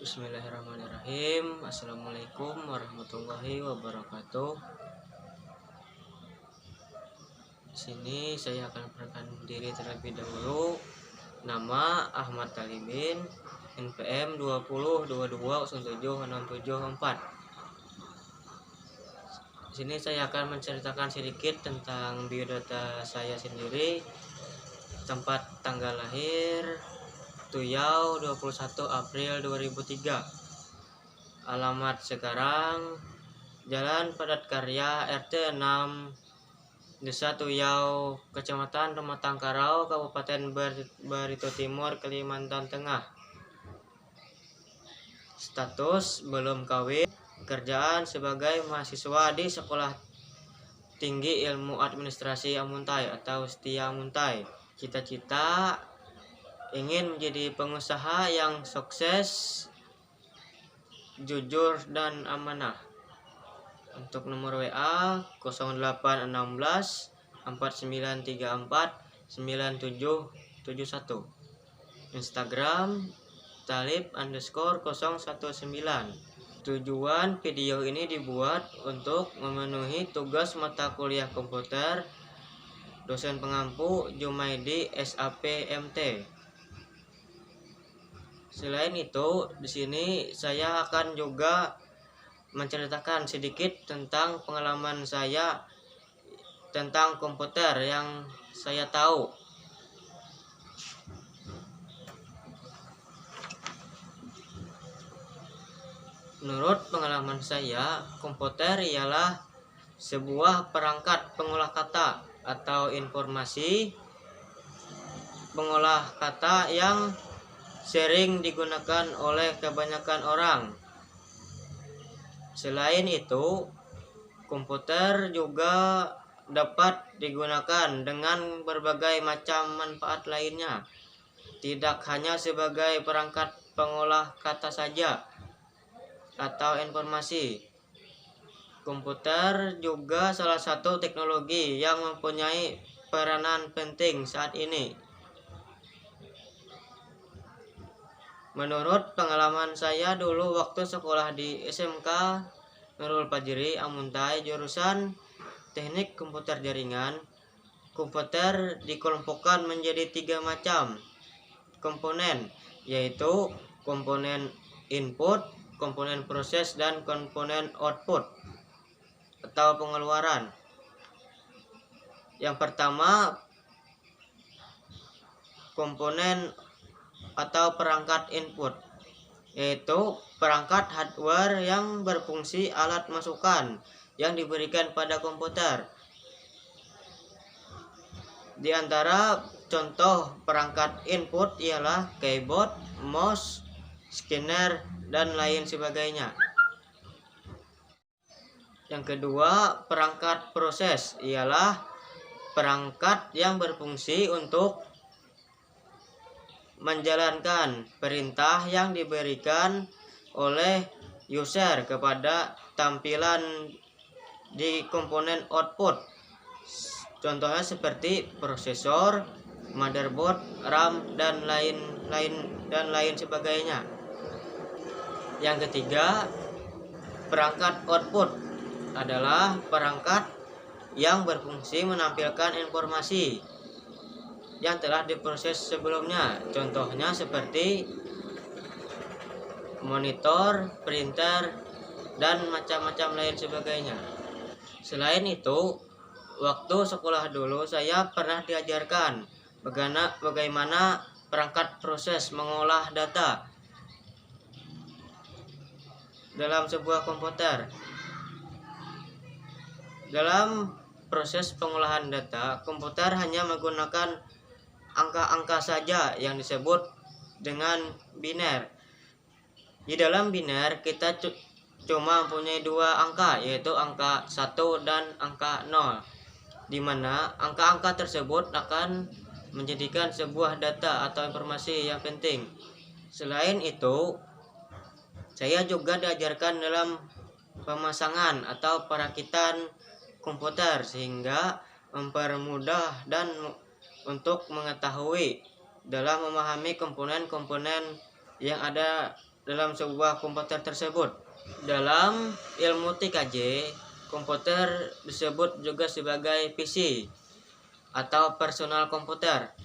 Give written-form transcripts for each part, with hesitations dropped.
Bismillahirrahmanirrahim. Assalamualaikum warahmatullahi wabarakatuh. Di sini saya akan memperkenalkan diri terlebih dahulu. Nama Ahmad Talibin, NPM 2022076764. Di sini saya akan menceritakan sedikit tentang biodata saya sendiri. Tempat tanggal lahir Tuyau 21 April 2003. Alamat sekarang Jalan Padat Karya RT 6 Desa Tuyau, Kecamatan Pematang Karau, Kabupaten Barito Timur, Kalimantan Tengah. Status belum kawin. Kerjaan sebagai mahasiswa di Sekolah Tinggi Ilmu Administrasi Amuntai atau Setia Amuntai. Cita-cita ingin menjadi pengusaha yang sukses, jujur dan amanah. Untuk nomor WA 0816 4934 9771. Instagram talib_019. Tujuan video ini dibuat untuk memenuhi tugas mata kuliah komputer dosen pengampu Jumaidi SAP MT. Selain itu, di sini saya akan juga menceritakan sedikit tentang pengalaman saya tentang komputer yang saya tahu. Menurut pengalaman saya, komputer ialah sebuah perangkat pengolah kata atau informasi pengolah kata yang sering digunakan oleh kebanyakan orang. Selain itu, komputer juga dapat digunakan dengan berbagai macam manfaat lainnya, tidak hanya sebagai perangkat pengolah kata saja atau informasi. Komputer juga salah satu teknologi yang mempunyai peranan penting saat ini. Menurut pengalaman saya dulu waktu sekolah di SMK Nurul Fajri Amuntai, jurusan Teknik Komputer Jaringan, komputer dikelompokkan menjadi 3 macam komponen, yaitu komponen input, komponen proses, dan komponen output atau pengeluaran. Yang pertama, komponen atau perangkat input, yaitu perangkat hardware yang berfungsi alat masukan yang diberikan pada komputer. Di antara contoh perangkat input ialah keyboard, mouse, scanner, dan lain sebagainya. Yang kedua, perangkat proses ialah perangkat yang berfungsi untuk menjalankan perintah yang diberikan oleh user kepada tampilan di komponen output. Contohnya seperti prosesor, motherboard, RAM, dan lain sebagainya. Yang ketiga, perangkat output adalah perangkat yang berfungsi menampilkan informasi yang telah diproses sebelumnya. Contohnya seperti monitor, printer, dan macam-macam lain sebagainya. Selain itu, waktu sekolah dulu saya pernah diajarkan bagaimana perangkat proses mengolah data dalam sebuah komputer. Dalam proses pengolahan data, komputer hanya menggunakan angka-angka saja yang disebut dengan biner. Di dalam biner kita cuma mempunyai 2 angka, yaitu angka 1 dan angka 0, di mana angka-angka tersebut akan menjadikan sebuah data atau informasi yang penting. Selain itu, saya juga diajarkan dalam pemasangan atau perakitan komputer sehingga mempermudah dan untuk mengetahui dalam memahami komponen-komponen yang ada dalam sebuah komputer tersebut. Dalam ilmu TKJ, komputer disebut juga sebagai PC atau personal komputer.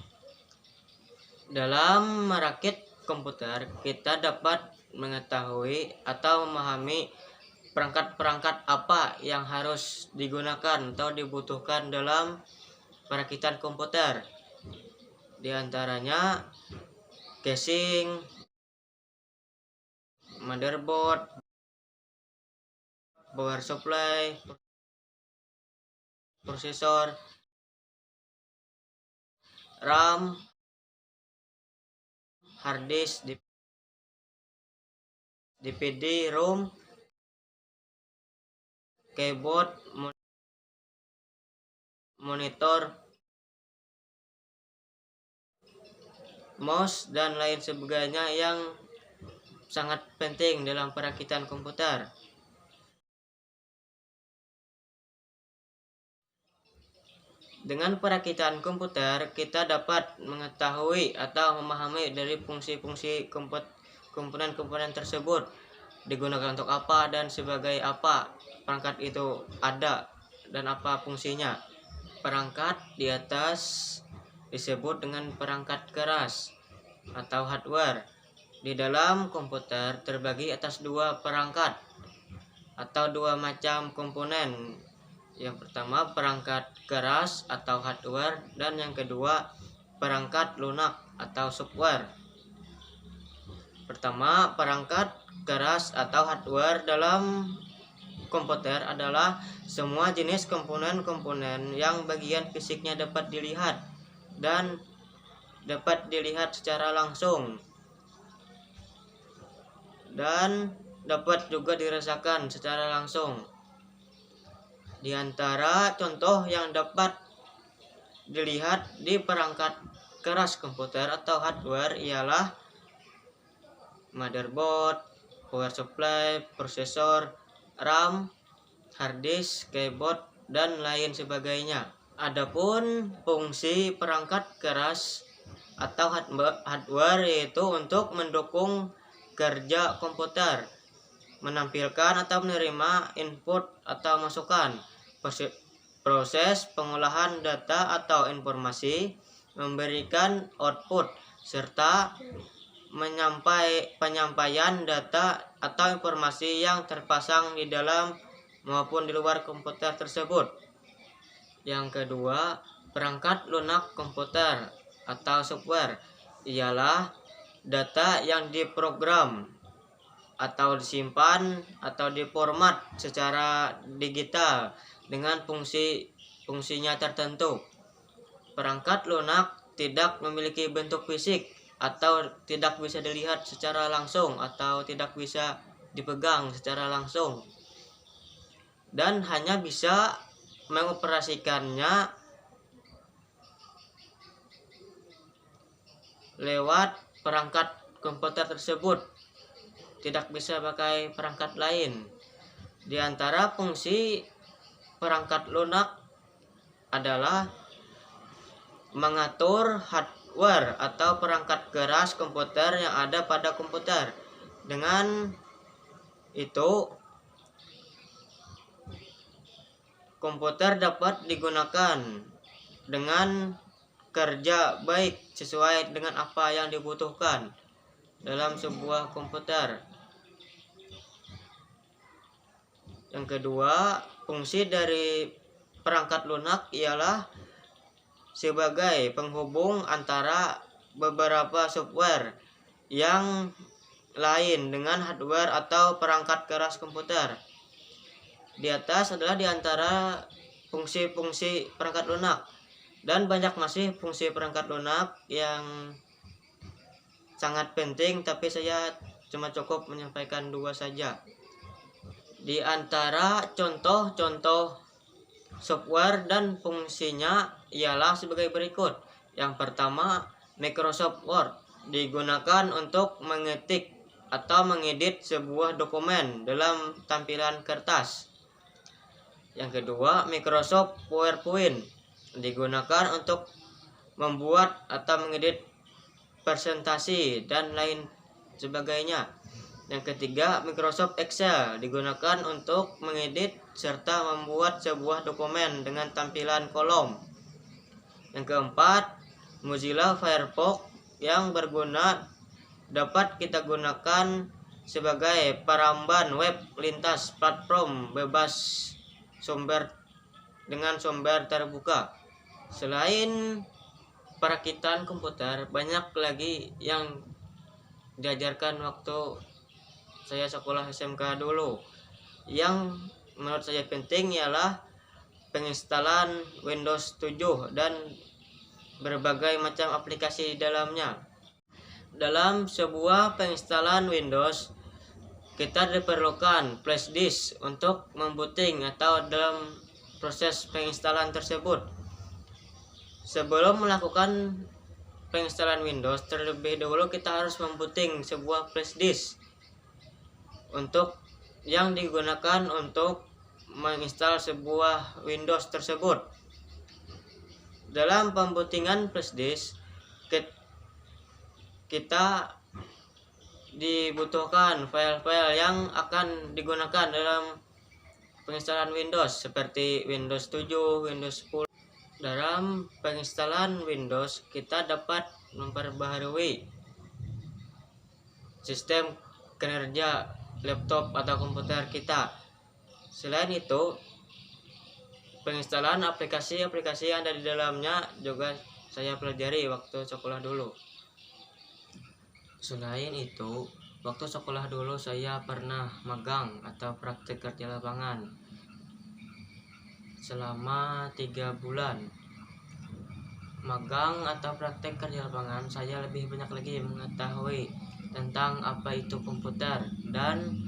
Dalam merakit komputer, kita dapat mengetahui atau memahami perangkat-perangkat apa yang harus digunakan atau dibutuhkan dalam perakitan komputer. Di antaranya casing, motherboard, power supply, prosesor, RAM, hard disk, DVD, ROM, keyboard, monitor, mouse, dan lain sebagainya yang sangat penting dalam perakitan komputer. Dengan perakitan komputer, kita dapat mengetahui atau memahami dari fungsi-fungsi komponen-komponen tersebut digunakan untuk apa dan sebagai apa perangkat itu ada dan apa fungsinya. Perangkat di atas disebut dengan perangkat keras atau hardware. Di dalam komputer terbagi atas dua perangkat atau dua macam komponen. Yang pertama perangkat keras atau hardware, dan yang kedua perangkat lunak atau software. Pertama, perangkat keras atau hardware dalam komputer adalah semua jenis komponen-komponen yang bagian fisiknya dapat dilihat dan dapat dilihat secara langsung dan dapat juga dirasakan secara langsung. Di antara contoh yang dapat dilihat di perangkat keras komputer atau hardware ialah motherboard, power supply, prosesor, RAM, hard disk, keyboard, dan lain sebagainya. Adapun fungsi perangkat keras atau hardware yaitu untuk mendukung kerja komputer, menampilkan atau menerima input atau masukan, proses pengolahan data atau informasi, memberikan output, serta penyampaian data atau informasi yang terpasang di dalam maupun di luar komputer tersebut. Yang kedua, perangkat lunak komputer atau software ialah data yang diprogram atau disimpan atau diformat secara digital dengan fungsinya tertentu. Perangkat lunak tidak memiliki bentuk fisik atau tidak bisa dilihat secara langsung atau tidak bisa dipegang secara langsung, dan hanya bisa mengoperasikannya lewat perangkat komputer tersebut, tidak bisa pakai perangkat lain. Di antara fungsi perangkat lunak adalah mengatur hardware atau perangkat keras komputer yang ada pada komputer. Dengan itu, komputer dapat digunakan dengan kerja baik sesuai dengan apa yang dibutuhkan dalam sebuah komputer. Yang kedua, fungsi dari perangkat lunak ialah sebagai penghubung antara beberapa software yang lain dengan hardware atau perangkat keras komputer. Di atas adalah di antara fungsi-fungsi perangkat lunak, dan banyak masih fungsi perangkat lunak yang sangat penting, tapi saya cuma cukup menyampaikan dua saja. Di antara contoh-contoh software dan fungsinya ialah sebagai berikut. Yang pertama, Microsoft Word digunakan untuk mengetik atau mengedit sebuah dokumen dalam tampilan kertas. Yang kedua, Microsoft PowerPoint digunakan untuk membuat atau mengedit presentasi dan lain sebagainya. Yang ketiga, Microsoft Excel digunakan untuk mengedit serta membuat sebuah dokumen dengan tampilan kolom. Yang keempat, Mozilla Firefox yang berguna dapat kita gunakan sebagai peramban web lintas platform bebas sumber dengan sumber terbuka. Selain perakitan komputer, banyak lagi yang diajarkan waktu saya sekolah SMK dulu. Yang menurut saya penting ialah penginstalan Windows 7 dan berbagai macam aplikasi di dalamnya. Dalam sebuah penginstalan Windows, kita diperlukan flash disk untuk membooting atau dalam proses penginstalan tersebut. Sebelum melakukan penginstalan Windows, terlebih dahulu kita harus membooting sebuah flash disk untuk yang digunakan untuk menginstal sebuah Windows tersebut. Dalam pembootingan flash disk, kita dibutuhkan file-file yang akan digunakan dalam penginstalan Windows seperti Windows 7, Windows 10. Dalam penginstalan Windows, kita dapat memperbaharui sistem kinerja laptop atau komputer kita. Selain itu, penginstalan aplikasi-aplikasi yang ada di dalamnya juga saya pelajari waktu sekolah dulu. Selain itu, waktu sekolah dulu saya pernah magang atau praktik kerja lapangan selama 3 bulan. Magang atau praktek kerja lapangan, saya lebih banyak lagi mengetahui tentang apa itu komputer dan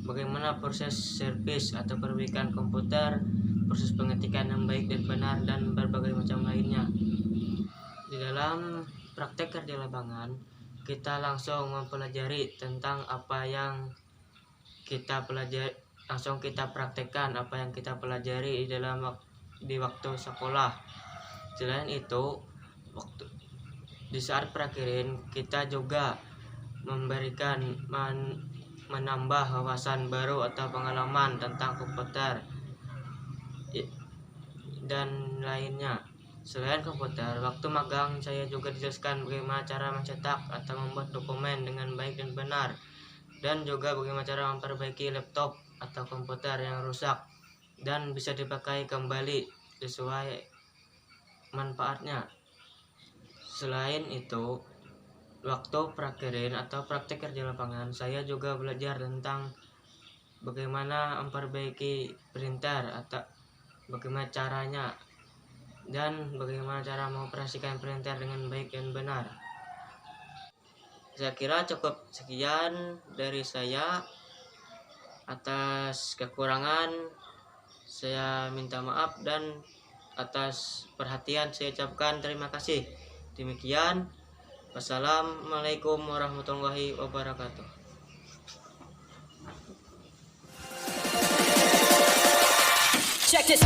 bagaimana proses servis atau perbaikan komputer, proses pengetikan yang baik dan benar, dan berbagai macam lainnya. Di dalam praktek kerja lapangan, kita langsung mempelajari tentang apa yang kita pelajari, langsung kita praktekkan apa yang kita pelajari di waktu sekolah. Selain itu, di saat praktikin kita juga memberikan menambah wawasan baru atau pengalaman tentang komputer dan lainnya. Selain komputer, waktu magang saya juga dijelaskan bagaimana cara mencetak atau membuat dokumen dengan baik dan benar, dan juga bagaimana cara memperbaiki laptop atau komputer yang rusak dan bisa dipakai kembali sesuai manfaatnya. Selain itu, waktu praktikin atau praktik kerja lapangan, saya juga belajar tentang bagaimana memperbaiki printer atau bagaimana caranya dan bagaimana cara mengoperasikan printer dengan baik dan benar. Saya kira cukup sekian dari saya. Atas kekurangan saya minta maaf, dan atas perhatian saya ucapkan terima kasih. Demikian, wassalamualaikum warahmatullahi wabarakatuh. Check this.